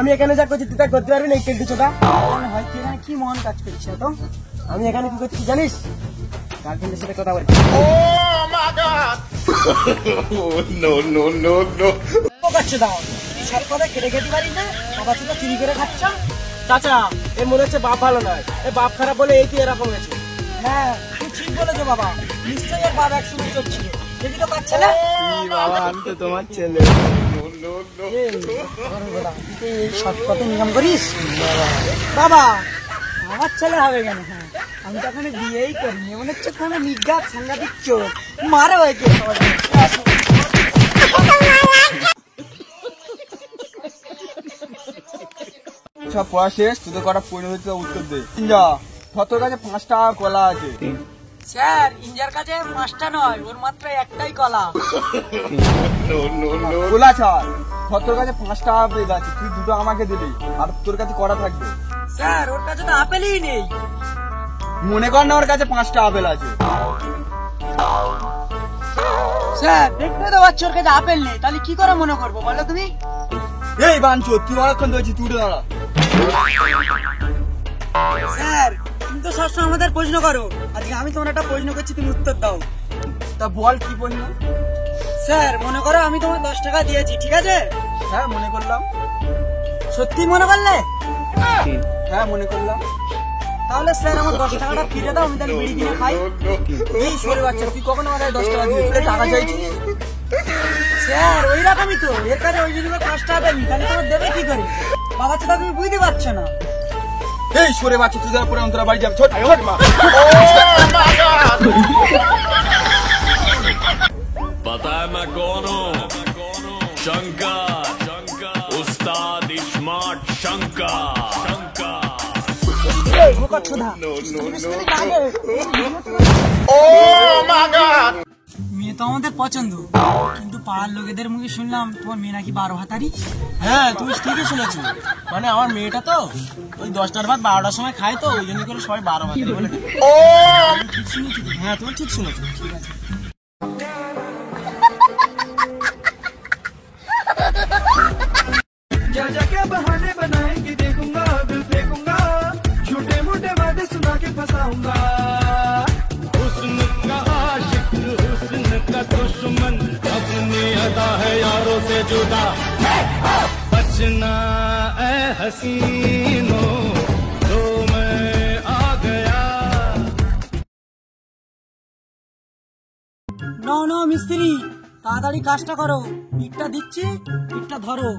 আমি এখানে যা করছি তুই তা করতে পারবি না? কেটে চোদা হয় তুই এখানে কি মন কাজ করছিস তো? আমি এখানে কি করছি জানিস? গার্লফ্রেন্ডের সাথে কথা বলছি। করছে দাও সব কথা কেটে খেতে পারিস না, বাবা চোদা চুরি করে খাচ্ছ। চাচা এ মনে হচ্ছে বাপ ভালো নয়, এ বাপ খারাপ বলে এই কি এরকম হয়েছে। হ্যাঁ তুই ঠিক বলেছো বাবা, নিশ্চয়ই ওর বাবা একসময় চোর ছিল, দেখি তো পাচ্ছে না। বাবা আমি তো তোমার ছেলে। সব কথা নিয়ম করিস বাবা, আমার ছেলে হবে কেন? হ্যাঁ আমি তো এখনো বিয়েই করিনি, মনে হচ্ছে কোনো নিজ্ঞাত সাংঘাতিক চোর মারা হয়েছে। সব পড়া শেষ, তোদের কটা পরিণতি উত্তর দে। যা তোর কাছে 5 টাকা কলা আছে। স্যার ইঞ্জার কাছে 5টা নয়, ওর মাত্র একটাই কলা। কলা ছাড়, তোর কাছে 5 টাকা পেয়ে যাচ্ছে, তুই 2টো আমাকে দিবি আর তোর কাছে কটা থাকবে? স্যার ওর কাছে তো আপেলই নেই। মনে কর না ওর কাছে 5টা আপেল আছে। স্যার দেখতে তো পাচ্ছি ওর কাছে আপেল নেই, তাহলে কি করে মনে করবো বলো তুমি? এই বাঞ্চো তুই অনেকক্ষণ ধরেছি, তুই দাঁড়া। স্যার তুমি তো সবসময় আমাদের প্রশ্ন করো, আজকে আমি তোমার একটা প্রশ্ন করছি, তুমি উত্তর দাও। তা বল কি প্রশ্ন? স্যার মনে করো আমি তোমার 10 টাকা দিয়েছি, ঠিক আছে? হ্যাঁ মনে করলাম। সত্যি মনে করলে? হ্যাঁ মনে করলাম। তাহলে স্যার আমার 10 টাকাটা ফিরে দাও, আমি তাহলে বিড়ি কিনে খাই। এই সরে বাচ্চা, তুই কখন আমার 10 টাকা দিবি? তুই টাকা চাইছিস? স্যার ওই রকমই তো, এর কাছে ওই জন্য 5 টাকা দেয়নি, তাহলে তোমার দেবে কি করে? বাবা তো তুমি বুঝতে পারছো না। এই সরে বাচ্চা, তুই পরে অন্তরা বাড়ি যাবে। ছোট ছোট মা। पता है मैं कौन हूँ? शंकर, उस्ताद स्मार्ट शंकर। মেয়ে তো আমাদের পছন্দ, কিন্তু পাড়ার লোকেদের মুখে শুনলাম তোমার মেয়ে নাকি 12 হাতারি। হ্যাঁ তুমি ঠিকই শুনেছো, মানে আমার মেয়েটা তো ওই 10টার বাদ 12টার সময় খায়, তো ওই জন্য করে সবাই 12 বাজে বলে। হ্যাঁ তুমি ঠিক শুনেছো। ঠিক আছে क्या बहाने बनाएंगे देखूंगा, दिल फेंकूंगा, झूठे मूठे वादे सुना के फंसाऊंगा। हुस्न का आशिक, हुस्न का दुश्मन, अपनी अदा है यारों से जुदा। बचना ऐ हसीनो, तो मैं आ गया। না না মিস্ত্রি, তাড়াতাড়ি কাজটা করো, ইটটা দিচ্ছি, ইটটা ধরো।